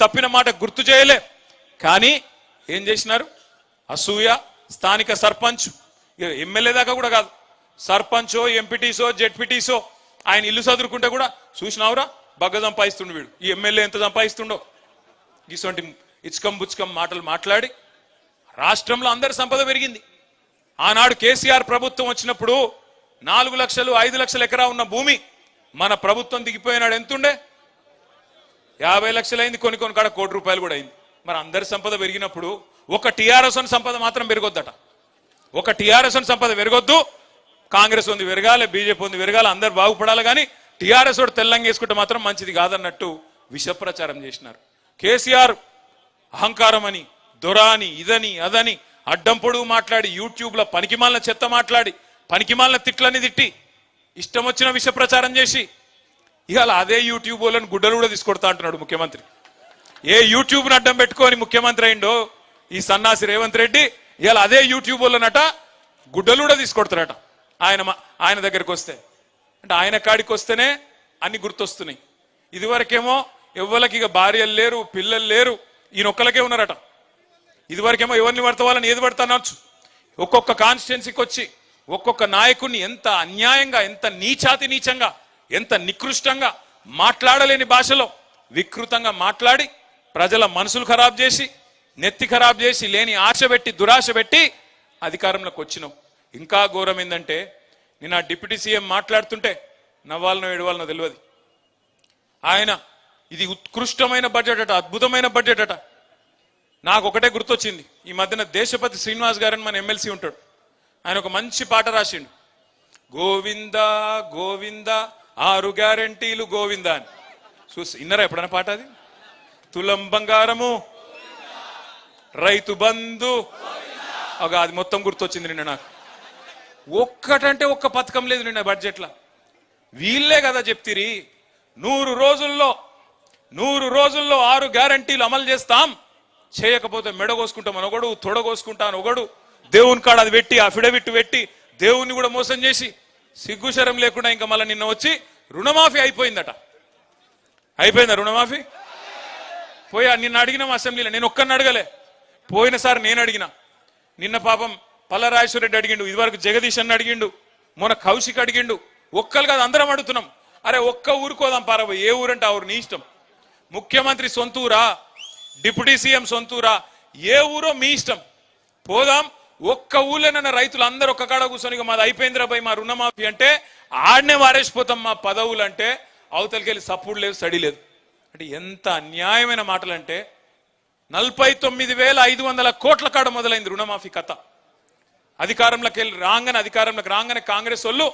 తప్పిన మాట గుర్తు చేయలే. కానీ ఏం చేసినారు? అసూయ. స్థానిక సర్పంచ్, ఎమ్మెల్యే దాకా కూడా కాదు, సర్పంచో ఎంపీటీసో జెడ్పీటీసో ఆయన ఇల్లు చదువుకుంటే కూడా చూసినావురా బగ్గ సంపాదిస్తుండు వీడు, ఈ ఎమ్మెల్యే ఎంత సంపాదిస్తుండో, ఇటువంటి ఇచ్కం బుచ్కం మాటలు మాట్లాడి రాష్ట్రంలో అందరి సంపద పెరిగింది. ఆనాడు కేసీఆర్ ప్రభుత్వం వచ్చినప్పుడు 4 లక్షలు 5 లక్షల ఎకరా ఉన్న భూమి మన ప్రభుత్వం దిగిపోయినాడు ఎంతుండే? 50 లక్షలు అయింది, కొన్ని కాడ ₹1 కోటి కూడా అయింది. మరి అందరి సంపద పెరిగినప్పుడు ఒక టీఆర్ఎస్ సంపద మాత్రం పెరగొద్దట. ఒక టీఆర్ఎస్ సంపద పెరగొద్దు, కాంగ్రెస్ ఉంది పెరగాలి, బీజేపీ ఉంది పెరగాలి, అందరు బాగుపడాలి, కానీ టీఆర్ఎస్ వాడు తెల్లంగా వేసుకుంటే మాత్రం మంచిది కాదన్నట్టు విష ప్రచారం చేసినారు. కేసీఆర్ అహంకారం అని, దొరాని, ఇదని అదని అడ్డం పొడుగు మాట్లాడి, యూట్యూబ్లో పనికిమాలిన చెత్త మాట్లాడి, పనికిమాలిన తిట్లని తిట్టి, ఇష్టం వచ్చిన విష ప్రచారం చేసి ఇవాళ అదే యూట్యూబ్ వాళ్ళని గుడ్డలు కూడా తీసుకొడతా అంటున్నాడు ముఖ్యమంత్రి. ఏ యూట్యూబ్ని అడ్డం పెట్టుకొని ముఖ్యమంత్రి అయిండో ఈ సన్నాసి రేవంత్ రెడ్డి, ఇవాళ అదే యూట్యూబ్ వాళ్ళనట గుడ్డలు కూడా తీసుకొడతారట ఆయన దగ్గరికి వస్తే. అంటే ఆయన కాడికి వస్తేనే అన్ని గుర్తొస్తున్నాయి. ఇదివరకేమో ఎవ్వరికి ఇక భార్యలు లేరు, పిల్లలు లేరు, ఈయనొక్కలకే ఉన్నారట. ఇదివరకేమో ఎవరిని పడతా వాళ్ళని ఏది పడతా అనొచ్చు. ఒక్కొక్క కాన్స్టిట్యున్సీకి వచ్చి ఒక్కొక్క నాయకుడిని ఎంత అన్యాయంగా, ఎంత నీచాతి నీచంగా, ఎంత నికృష్టంగా, మాట్లాడలేని భాషలో వికృతంగా మాట్లాడి ప్రజల మనసులు ఖరాబ్ చేసి, నెత్తి ఖరాబ్ చేసి, లేని ఆశ పెట్టి, దురాశ పెట్టి అధికారంలోకి వచ్చినాం. ఇంకా ఘోరం ఏంటంటే నేను ఆ డిప్యూటీ సీఎం మాట్లాడుతుంటే నవ్వాలనో ఏడవాలనో తెలియదు. ఆయన ఇది ఉత్కృష్టమైన బడ్జెట్ అట, అద్భుతమైన బడ్జెట్ అట. నాకు ఒకటే గుర్తొచ్చింది, ఈ మధ్యన దేశపతి శ్రీనివాస్ గారని మన ఎమ్మెల్సీ ఉంటాడు, ఆయన ఒక మంచి పాట రాసిండు, గోవింద గోవింద 6 గ్యారంటీలు గోవింద అని. చూసి ఇన్నరా ఎప్పుడైనా పాట? అది తులం బంగారము, రైతు బంధు, అది మొత్తం గుర్తొచ్చింది నిన్న నాకు. ఒక్కటంటే ఒక్క పథకం లేదు నిన్న బడ్జెట్లో. వీళ్ళే కదా చెప్తిరి 100 రోజుల్లో 6 గ్యారంటీలు అమలు చేస్తాం, చేయకపోతే మెడ కోసుకుంటామని ఒకడు, తొడ కోసుకుంటాను ఒకడు, దేవుని కాడ అది పెట్టి అఫిడవిట్ పెట్టి దేవుణ్ణి కూడా మోసం చేసి సిగ్గుశరం లేకుండా ఇంకా మళ్ళీ నిన్న వచ్చి రుణమాఫీ అయిపోయిందట. అయిపోయిందా రుణమాఫీ? పోయా నిన్న అడిగినాం అసెంబ్లీలో, నేను ఒక్కరిని అడగలే. పోయినసారి నేను అడిగిన, నిన్న పాపం పల్లరాజేశ్వర రెడ్డి అడిగిండు, ఇదివరకు జగదీష్ అన్న అడిగిండు, మొన్న కౌశిక్ అడిగిండు. ఒక్కరు కాదు అందరం అడుగుతున్నాం. అరే ఒక్క ఊరుకోదాం పారబో, ఏ ఊరంటే ఆ ఊరు నీ ఇష్టం. ముఖ్యమంత్రి సొంతూరా, డిప్యూటీ సీఎం సొంతూరా, ఏ ఊరో మీ ఇష్టం. పోదాం. ఒక్క ఊళ్ళోనన్న రైతులు అందరూ ఒక్క కాడ కూర్చొని మాది అయిపోయిందిరా భయ్ మా రుణమాఫీ అంటే ఆడనే వారేసిపోతాం మా పదవులు అంటే అవతలకెళ్ళి సపోర్ట్ లేదు, స్టడీ లేదు. అంటే ఎంత అన్యాయమైన మాటలు అంటే 49,500 కోట్ల కాడ మొదలైంది రుణమాఫీ కథ. అధికారంలోకి రాగానే కాంగ్రెస్ వాళ్ళు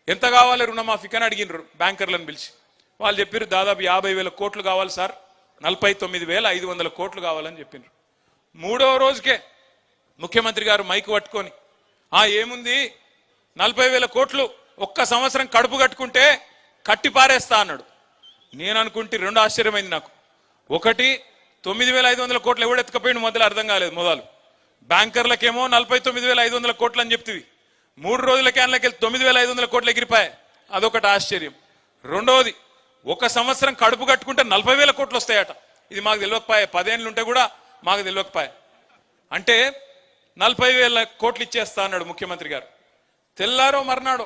ఎంత కావాలి రుణమాఫీకి అని అడిగినారు బ్యాంకర్లను పిలిచి. వాళ్ళు చెప్పారు దాదాపు 50,000 కోట్లు కావాలి సార్, 49,500 కోట్లు కావాలని చెప్పినారు. 3వ రోజుకే ముఖ్యమంత్రి గారు మైకు పట్టుకొని ఏముంది 40,000 కోట్లు ఒక్క సంవత్సరం కడుపు కట్టుకుంటే కట్టి పారేస్తా అన్నాడు. నేను అనుకుంటే 2 ఆశ్చర్యమైంది నాకు. ఒకటి 9,500 కోట్లు ఎవడు ఎత్తుకపోయింది మొదలు అర్థం కాలేదు. మొదలు బ్యాంకర్లకేమో 49,500 కోట్లు అని చెప్తివి, 3 రోజులకే అందులోకి 9,500 కోట్లు ఎగిరిపాయి, అదొకటి ఆశ్చర్యం. రెండవది ఒక సంవత్సరం కడుపు కట్టుకుంటే 40,000 కోట్లు వస్తాయట. ఇది మాకు తెలియకపోయా, 10 ఏళ్ళు ఉంటే కూడా మాకు తెలియకపోయా. అంటే 40,000 కోట్లు ఇచ్చేస్తా అన్నాడు ముఖ్యమంత్రి గారు. తెల్లారో మర్నాడో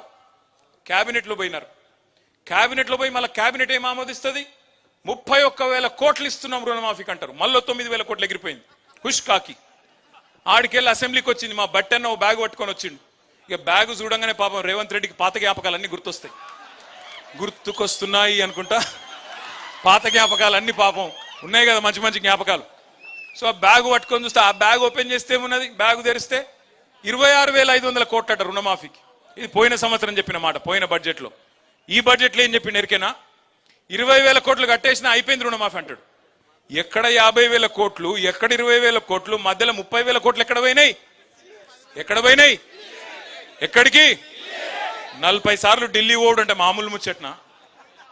క్యాబినెట్లో పోయినారు. క్యాబినెట్లో పోయి మళ్ళీ క్యాబినెట్ ఏం ఆమోదిస్తుంది? 31,000 కోట్లు ఇస్తున్నాం రుణమాఫీకి అంటారు. మళ్ళీ 9,000 కోట్లు ఎగిరిపోయింది హుష్ కాకి. ఆడికెళ్ళి అసెంబ్లీకి వచ్చింది మా బట్టన్న బ్యాగ్ పట్టుకొని వచ్చిండు. ఇక బ్యాగ్ చూడంగానే పాపం రేవంత్ రెడ్డికి పాత జ్ఞాపకాలన్నీ గుర్తుకొస్తున్నాయి అనుకుంటా. పాత జ్ఞాపకాలన్నీ పాపం ఉన్నాయి కదా, మంచి మంచి జ్ఞాపకాలు. సో ఆ బ్యాగ్ పట్టుకొని చూస్తే, ఆ బ్యాగ్ ఓపెన్ చేస్తే ఏమున్నది? బ్యాగ్ తెరిస్తే 26,500 కోట్లట రుణమాఫీకి. ఇది పోయిన సంవత్సరం చెప్పిన మాట, పోయిన బడ్జెట్లో. ఈ బడ్జెట్లో ఏం చెప్పిన ఎరికేనా? 20,000 కోట్లు కట్టేసినా అయిపోయింది రుణమాఫీ అంటాడు. ఎక్కడ 50,000 కోట్లు, ఎక్కడ 20,000 కోట్లు, మధ్యలో 30,000 కోట్లు ఎక్కడ పోయినాయి? ఎక్కడికి? 40 సార్లు ఢిల్లీ ఓడు అంటే మామూలు ముచ్చట్నా?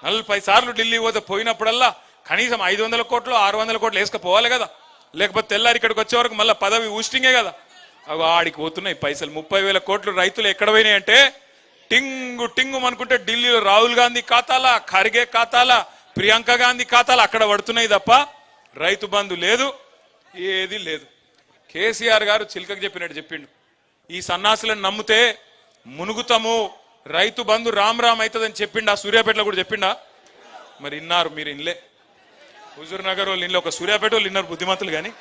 40 సార్లు ఢిల్లీ పోతే పోయినప్పుడల్లా కనీసం 500 కోట్లు 600 కోట్లు వేసుకపోవాలి కదా, లేకపోతే తెల్లారి ఇక్కడికి వచ్చే వరకు మళ్ళీ పదవి ఊస్టింగే కదా. అవి ఆడికి పోతున్నాయి పైసలు. 30,000 కోట్లు రైతులు ఎక్కడ పోయినాయి అంటే టింగు టింగు అనుకుంటే ఢిల్లీలో రాహుల్ గాంధీ ఖాతాలా, ఖర్గే ఖాతాలా, ప్రియాంక గాంధీ ఖాతాలా అక్కడ పడుతున్నాయి తప్ప రైతు బంధు లేదు, ఏది లేదు. కేసీఆర్ గారు చిలకకు చెప్పినట్టు చెప్పిండు, ఈ సన్నాసులను నమ్మితే మునుగుతాము, రైతు బంధు రామ్ రామ్ అవుతుందని చెప్పిండా? సూర్యాపేటలో కూడా చెప్పిండా? మరి ఇన్నారు, మీరు ఇన్లే. హుజూర్ నగర్ వాళ్ళు ఇన్లే, ఒక సూర్యాపేట వాళ్ళు ఇన్నారు బుద్ధిమంతులు, కానీ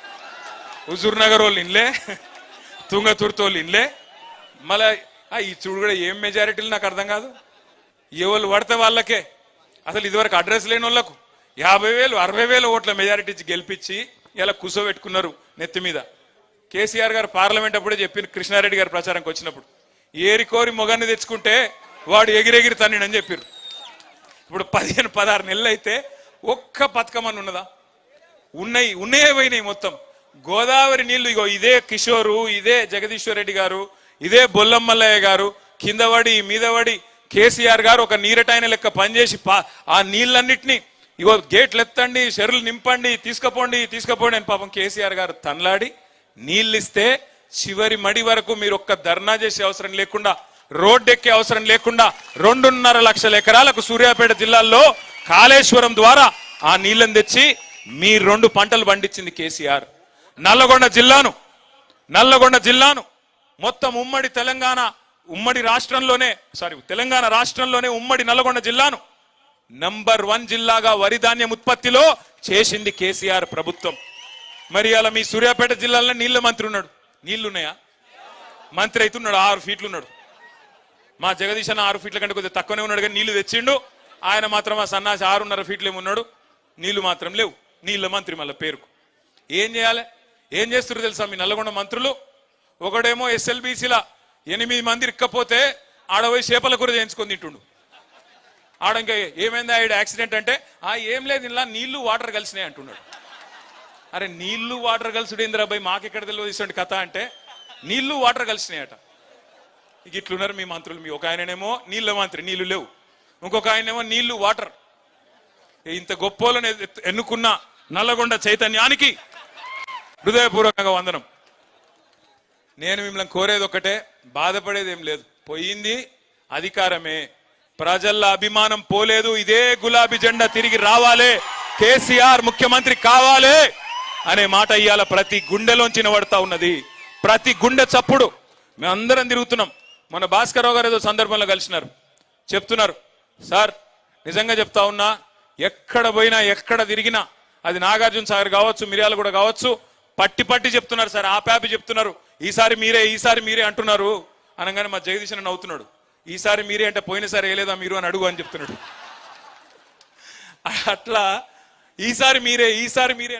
హుజూర్ నగర్ వాళ్ళు ఇన్లే, తుంగతుర్తి వాళ్ళు ఇన్లే. మళ్ళా ఈ చూడు కూడా ఏం మెజారిటీలు నాకు అర్థం కాదు. ఎవరు పడితే వాళ్ళకే, అసలు ఇదివరకు అడ్రస్ లేని వాళ్ళకు 50,000 60,000 ఓట్ల మెజారిటీ ఇచ్చి గెలిపించి ఇలా కూసోబెట్టుకున్నారు నెత్తి మీద. కేసీఆర్ గారు పార్లమెంట్ అప్పుడే చెప్పిన, కృష్ణారెడ్డి గారు ప్రచారంకి వచ్చినప్పుడు, ఏరి కోరి మొగాన్ని తెచ్చుకుంటే వాడు ఎగిరెగిరి తన్నిడని చెప్పారు. ఇప్పుడు 15-16 నెలలు అయితే ఒక్క పథకం అని ఉన్నదా? ఉన్నాయే పోయినాయి మొత్తం. గోదావరి నీళ్లు ఇగో ఇదే కిషోరు, ఇదే జగదీశ్వర్ రెడ్డి గారు, ఇదే బొల్లమ్మల్లయ్య గారు కిందవడి మీదవడి కేసీఆర్ గారు ఒక నీరటైన లెక్క పనిచేసి ఆ నీళ్ళన్నిటినీ ఇగో గేట్లు ఎత్తండి, చెరువులు నింపండి, తీసుకపోండి అని పాపం కేసీఆర్ గారు తనలాడి నీళ్ళు ఇస్తే చివరి మడి వరకు మీరు ఒక్క ధర్నా చేసే అవసరం లేకుండా, రోడ్డెక్కే అవసరం లేకుండా 2.5 లక్షల ఎకరాలకు సూర్యాపేట జిల్లాలో కాళేశ్వరం ద్వారా ఆ నీళ్లను తెచ్చి మీ 2 పంటలు పండించింది కేసీఆర్. నల్లగొండ జిల్లాను మొత్తం ఉమ్మడి తెలంగాణ రాష్ట్రంలోనే ఉమ్మడి నల్లగొండ జిల్లాను నంబర్ 1 జిల్లాగా వరి ధాన్యం ఉత్పత్తిలో చేసింది కేసీఆర్ ప్రభుత్వం. మరి అలా మీ సూర్యాపేట జిల్లాలో నీళ్ల మంత్రి ఉన్నాడు, నీళ్లున్నాయా? మంత్రి అవుతున్నాడు, 6 ఫీట్లు ఉన్నాడు. మా జగదీశ్ అన్న 6 ఫీట్ల కంటే కొద్దిగా తక్కువనే ఉన్నాడు, కానీ నీళ్లు తెచ్చిండు. ఆయన మాత్రం ఆ సన్నాసి 6.5 ఫీట్లు ఏమున్నాడు, నీళ్లు మాత్రం లేవు. నీళ్ల మంత్రి మళ్ళీ పేరుకు. ఏం చేయాలి? ఏం చేస్తున్నారు తెలుసా మీ నల్లగొండ మంత్రులు? ఒకడేమో SLBCలా 8 మంది ఇక్కపోతే ఆడపోయి చేపల కూర చేయించుకొని తింటుండు. ఆడ ఇంకా ఏమైంది ఆవిడ యాక్సిడెంట్ అంటే, ఏం లేదు, ఇలా నీళ్లు వాటర్ కలిసినాయి అంటున్నాడు. అరే నీళ్లు వాటర్ కలిసిడేంద్రాబాయ్, మాకెక్కడ తెలియదు ఇటువంటి కథ అంటే, నీళ్లు వాటర్ కలిసినాయట. ఇక ఇట్లున్నారు మీ మంత్రులు. మీ ఒక ఆయననేమో నీళ్ళ మంత్రి, నీళ్లు లేవు. ఇంకొక ఆయనేమో నీళ్లు వాటర్. ఇంత గొప్పలను ఎన్నుకున్న నల్లగొండ చైతన్యానికి హృదయపూర్వకంగా వందనం. నేను మిమ్మల్ని కోరేది ఒకటే, బాధపడేది ఏం లేదు. పోయింది అధికారమే, ప్రజల అభిమానం పోలేదు. ఇదే గులాబీ జెండా తిరిగి రావాలి, కేసీఆర్ ముఖ్యమంత్రి కావాలి అనే మాట ఇవాళ ప్రతి గుండెలోంచి వినబడతా ఉన్నది. ప్రతి గుండె చప్పుడు. మేమందరం తిరుగుతున్నాం. మన భాస్కరరావు గారు ఏదో సందర్భంలో కలిసినారు, చెప్తున్నారు, సార్ నిజంగా చెప్తా ఉన్నా, ఎక్కడ పోయినా ఎక్కడ తిరిగినా, అది నాగార్జున సాగర్ కావచ్చు, మిర్యాలగూడ కావచ్చు, పట్టి చెప్తున్నారు సార్, ఆపాపి చెప్తున్నారు, ఈసారి మీరే అంటున్నారు అనగానే మా జగదీశ్ అన్న నవ్వుతున్నాడు. ఈసారి మీరే అంటే పోయినసారి వేయలేదా మీరు అని అడుగు అని చెప్తున్నాడు. అట్లా ఈసారి మీరే